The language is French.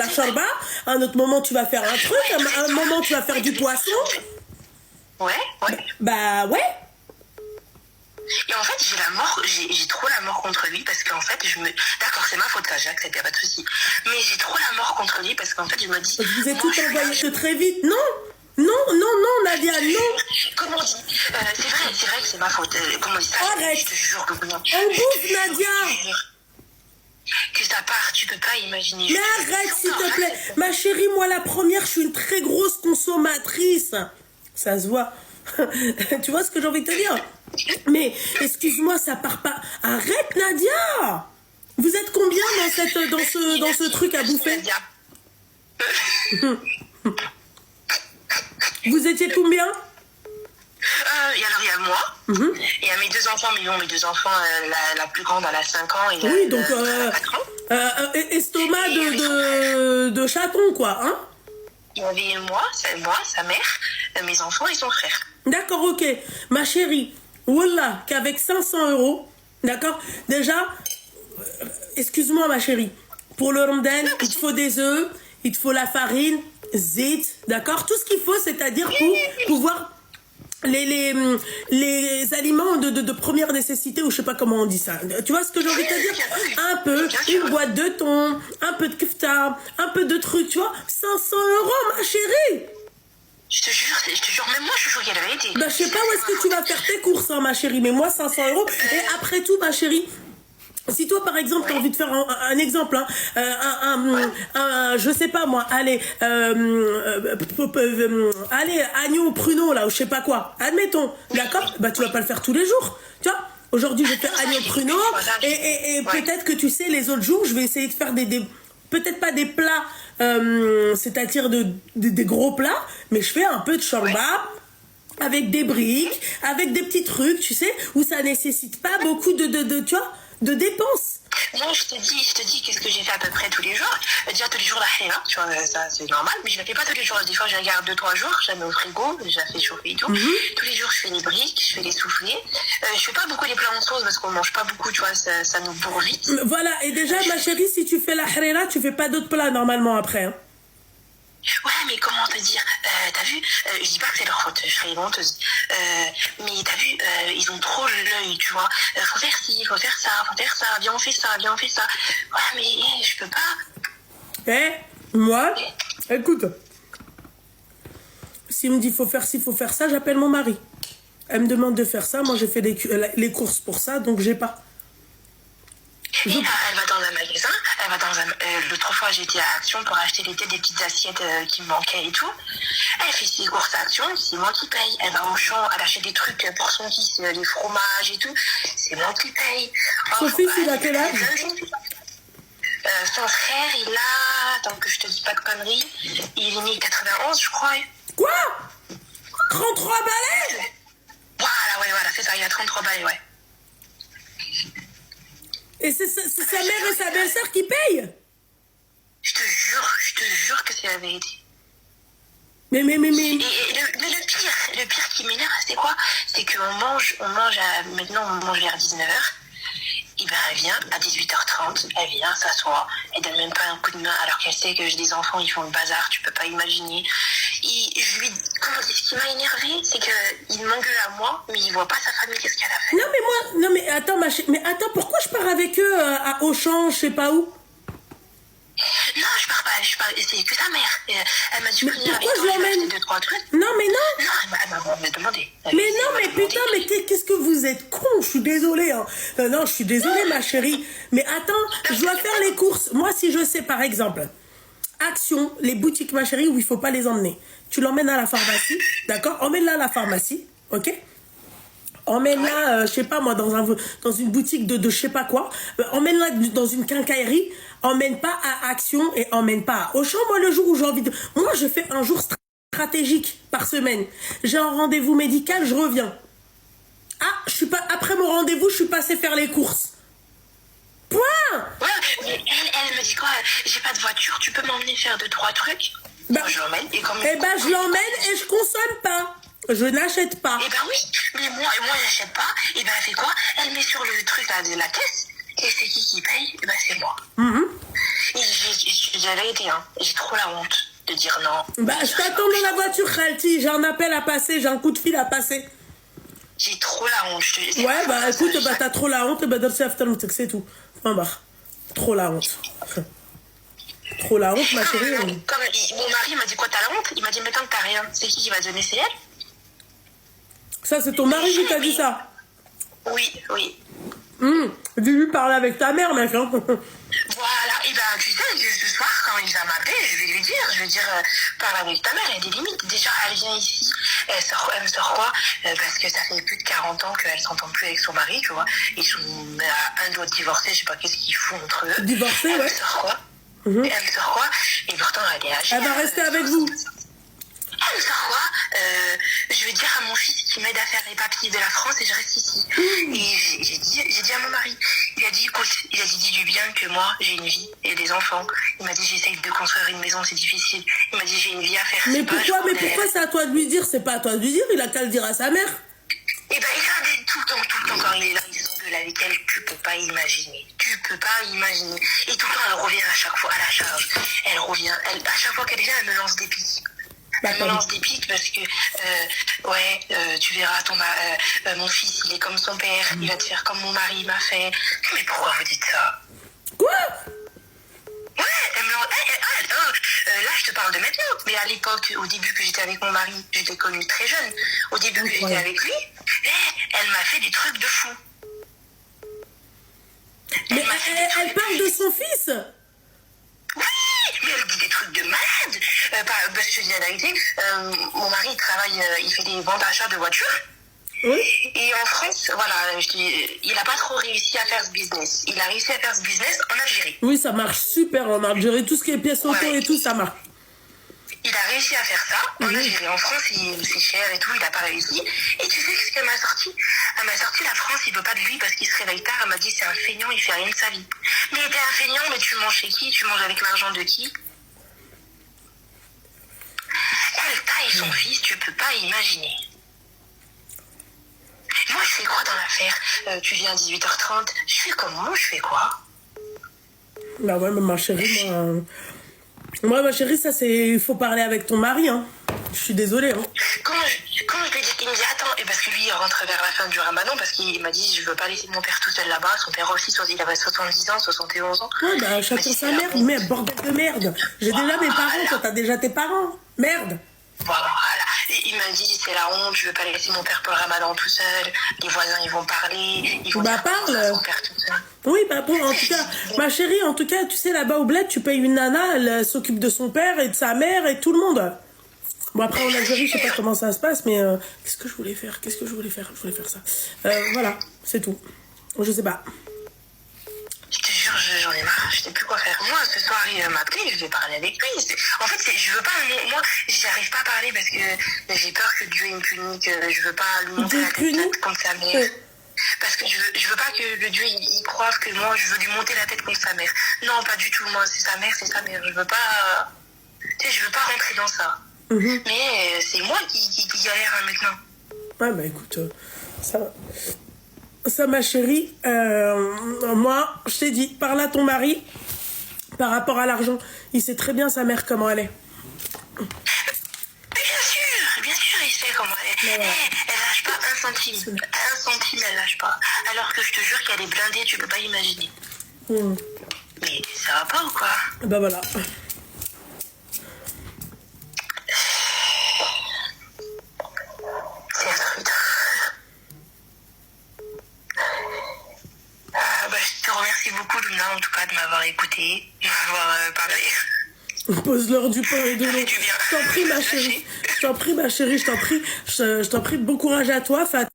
la chorba, à un autre moment tu vas faire un truc, à un moment tu vas faire du poisson. Ouais. Bah ouais. Et en fait, j'ai trop la mort contre lui parce qu'en fait, d'accord, c'est ma faute, ça, j'accepte, y a pas de souci. Mais j'ai trop la mort contre lui parce qu'en fait, je me dis. Je vous ai tout envoyé très vite. Non, Nadia, non. Comment on dit c'est vrai que c'est ma faute. Comment on dit ça? Arrête. Je te jure que non. On bouffe, Nadia. Que ça part, tu peux pas imaginer. Mais arrête, s'il te plaît. Ma chérie, moi, la première, je suis une très grosse consommatrice. Ça se voit. Tu vois ce que j'ai envie de te dire? Mais, excuse-moi, ça part pas. Arrête, Nadia. Vous êtes combien dans ce truc à bouffer? Vous étiez combien? Il y a moi, et il y a mes deux enfants, mes deux enfants, la plus grande elle a 5 ans et oui, donc 4 ans. Estomac de chaton, quoi, hein? Il y avait moi, sa mère, mes enfants et son frère. D'accord, ok. Ma chérie, voilà, qu'avec 500 €, d'accord? Déjà, excuse-moi ma chérie, pour le ramadan, il te faut des œufs, il te faut la farine, zit, d'accord? Tout ce qu'il faut, c'est-à-dire pour pouvoir les aliments de première nécessité, ou je sais pas comment on dit ça. Tu vois ce que j'ai envie de te dire? Un peu, une boîte de thon, un peu de kefta, un peu de trucs, tu vois? 500 €, ma chérie! Je te jure, même moi je te jure qu'il y a la vérité. Bah, je sais pas où est-ce que tu vas faire tes courses, hein, ma chérie, mais moi 500 €. Et après tout, ma chérie, si toi par exemple t'as envie de faire un exemple, hein, je sais pas moi, allez, agneau pruneau là, ou je sais pas quoi, admettons, d'accord? Bah tu vas pas le faire tous les jours, tu vois? Aujourd'hui je vais faire agneau pruneau, et peut-être que tu sais, les autres jours je vais essayer de faire peut-être pas des plats, c'est-à-dire des gros plats, mais je fais un peu de shorba, avec des briques, avec des petits trucs, tu sais, où ça nécessite pas beaucoup tu vois, de dépenses. Non, je te dis qu'est-ce que j'ai fait à peu près tous les jours. Déjà tous les jours la halal, tu vois, ça c'est normal, mais je ne le fais pas tous les jours. Des fois je la garde 2-3 jours, je la mets au frigo, je la fais chauffer et tout. Tous les jours je fais les briques, je fais les soufflés. Je fais pas beaucoup les plats en sauce parce qu'on mange pas beaucoup, tu vois, ça nous bourre vite. Voilà, et déjà ma chérie, si tu fais la harira, tu fais pas d'autres plats normalement après, hein. Ouais, mais comment te dire, t'as vu, je dis pas que c'est leur faute, je serais honteuse, mais t'as vu, ils ont trop l'œil, tu vois, faut faire ci, faut faire ça, viens on fait ça, ouais, mais je peux pas. Moi, écoute, s'il me dit faut faire ci, faut faire ça, j'appelle mon mari. Elle me demande de faire ça, moi j'ai fait les courses pour ça, donc j'ai pas. Elle va dans un magasin, l'autre fois j'étais à Action pour acheter des petites assiettes qui me manquaient et tout. Elle fait ses courses à Action, c'est moi qui paye. Elle va au champ, elle achète des trucs pour son fils, les fromages et tout, c'est moi qui paye. Son fils, il a quel âge? Son frère, il a, attends que je te dis pas de conneries, il est né 91 je crois. Quoi? 33 balais? Voilà, c'est ça, il a 33 balais, ouais. Et c'est sa mère et sa belle-sœur qui payent? Je te jure que c'est la vérité. Mais. Et le pire qui m'énerve, c'est quoi? C'est qu'on mange maintenant on mange vers 19h. Et ben elle vient à 18h30, elle vient s'assoit, elle donne même pas un coup de main alors qu'elle sait que j'ai des enfants, ils font le bazar, tu peux pas imaginer. Et ce qui m'a énervé, c'est qu'il m'engueule à moi, mais il voit pas sa famille, qu'est-ce qu'elle a fait. Non mais attends, pourquoi je pars avec eux à Auchan, je sais pas où? Non, je pars pas, c'est que sa mère. Elle m'a dit mais venir avec pourquoi toi, je l'emmène? 2-3 trucs. Non, mais non. Non, elle m'a demandé. Mais non, mais putain, mais qu'est-ce que vous êtes con? Je suis désolée, hein. Non, je suis désolée, ma chérie. Mais attends, je dois faire les courses. Moi, si je sais, par exemple, Action, les boutiques, ma chérie, où il faut pas les emmener. Tu l'emmènes à la pharmacie, d'accord? Emmène-la à la pharmacie, ok? Emmène-la, je sais pas moi, dans une boutique de je sais pas quoi. Emmène-la dans une quincaillerie. Emmène pas à Action et emmène pas à Auchan. Moi, le jour où j'ai envie de... Moi, je fais un jour stratégique par semaine. J'ai un rendez-vous médical, je reviens. Ah, je suis pas... Après mon rendez-vous, je suis passée faire les courses. Point. Ouais, mais elle me dit quoi? J'ai pas de voiture, tu peux m'emmener faire 2-3 trucs? Bah, je l'emmène et comme... Eh ben, je l'emmène et je consomme pas. Je n'achète pas. Eh ben oui, mais moi elle n'achète pas. Et ben elle fait quoi? Elle met sur le truc là, de la caisse. Et c'est qui paye? Bah, c'est moi. Et j'avais été, hein. J'ai trop la honte de dire non. Bah, je t'attends dans la voiture, Khalti. J'ai un appel à passer, j'ai un coup de fil à passer. J'ai trop la honte, je te dis. Ouais, bah écoute, bah t'as trop la honte, bah dans after c'est tout. Enfin, bah, trop la honte. Trop la honte, ma chérie. Mon mari m'a dit quoi, t'as la honte? Il m'a dit, mais tant que t'as rien, c'est qui va donner? C'est elle? Ça, c'est ton mari qui t'a dit ça? Oui. J'ai lui parler avec ta mère, mec. Hein. Voilà, et ben tu sais, ce soir, quand il va m'appeler, je vais dire, parle avec ta mère, il y a des limites. Déjà, elle vient ici, elle me sort quoi? Parce que ça fait plus de 40 ans qu'elle s'entend plus avec son mari, tu vois. Ils sont un doigt divorcé, je sais pas qu'est-ce qu'ils font entre eux. Divorcé, Elle ouais. me sort quoi? Elle me sort quoi? Et pourtant, elle est âgée. Elle va rester avec vous. Elle me sort quoi? Je vais dire à mon fils qui m'aide à faire les papiers de la France et je reste ici. Et j'ai dit à mon mari, il a dit, écoute, dis du bien que moi, j'ai une vie et des enfants. Il m'a dit, j'essaye de construire une maison, c'est difficile. Il m'a dit, j'ai une vie à faire. Mais pourquoi c'est à toi de lui dire? C'est pas à toi de lui dire, il a qu'à le dire à sa mère. Eh ben, il a dit tout le temps, quand il est là, il s'engueule avec elle, tu peux pas imaginer. Tu peux pas imaginer. Et tout le temps, elle revient à chaque fois à la charge. Elle revient, à chaque fois qu'elle vient, elle me lance des pics. Elle me lance des pics parce que, tu verras, mon fils, il est comme son père, il va te faire comme mon mari m'a fait. Mais pourquoi vous dites ça? Quoi? Ouais, elle me lance. Là, je te parle de maintenant. Mais à l'époque, au début que j'étais avec mon mari, je l'ai connu très jeune. Au début que j'étais avec lui, elle m'a fait des trucs de fou. Mais elle parle de son fils? Oui, mais elle dit des trucs de malade. Parce que je te dis la vérité, mon mari, il travaille, il fait des ventes d'achat de voitures. Oui. Et en France, voilà, il n'a pas trop réussi à faire ce business. Il a réussi à faire ce business en Algérie. Oui, ça marche super en Algérie. Tout ce qui est pièces auto et tout, ça marche. Il a réussi à faire ça en Algérie. En France, c'est cher et tout, il n'a pas réussi. Et tu sais ce qu'elle m'a sorti? Elle m'a sorti, la France, il veut pas de lui parce qu'il se réveille tard. Elle m'a dit, c'est un feignant, il fait rien de sa vie. Mais t'es un feignant, mais tu manges chez qui? Tu manges avec l'argent de qui? Elle taille son fils, tu peux pas imaginer. Moi, je fais quoi dans l'affaire? Tu viens à 18h30, je fais comment? Je fais quoi? Bah ouais, mais ma chérie, moi, ma chérie, ça c'est... Il faut parler avec ton mari, hein. Je suis désolée, hein. Quand je lui dis, il me dit, attends, et parce que lui, il rentre vers la fin du ramadan, parce qu'il m'a dit, je veux pas laisser mon père tout seul là-bas. Son père aussi, il avait 70 ans, 71 ans. Ouais, bah, chacun sa mère, mais bordel de merde. J'ai déjà mes parents, toi, t'as déjà tes parents. Merde. Voilà. Et il m'a dit, c'est la honte, je veux pas laisser mon père pour le ramadan tout seul. Les voisins, ils vont parler. Ils vont dire parle. son père tout seul. Oui, bah bon, en tout cas, ma chérie, en tout cas, tu sais, là-bas au bled, tu payes une nana, elle s'occupe de son père et de sa mère et tout le monde. Bon, après, en Algérie, je sais pas comment ça se passe, mais qu'est-ce que je voulais faire? Je voulais faire ça. Voilà, c'est tout. Je sais pas. Je te jure, j'en ai marre, je sais plus quoi faire. Moi, ce soir, il m'a appelé, je vais parler avec lui. En fait, je veux pas, moi, j'y arrive pas à parler parce que j'ai peur que Dieu me punisse, que je veux pas lui monter la tête contre sa mère. Parce que je veux pas que le Dieu, il croive que moi, je veux lui monter la tête contre sa mère. Non, pas du tout, moi, c'est sa mère. Je veux pas, je veux pas rentrer dans ça. Mais c'est moi qui galère hein, maintenant. Ouais, bah écoute, ça ma chérie, moi, je t'ai dit, parle à ton mari par rapport à l'argent. Il sait très bien sa mère comment elle est. Bien sûr, il sait comment elle est. Ouais. Elle lâche pas un centime. Un centime, elle lâche pas. Alors que je te jure qu'elle est blindée, tu peux pas imaginer. Mais ça va pas ou quoi? Bah voilà. C'est un truc. Je te remercie beaucoup, Luna, en tout cas, de m'avoir écouté, de m'avoir parlé. Pose-leur du pain et de l'eau. Je t'en prie, ma chérie. Je t'en prie, bon courage à toi, Fat.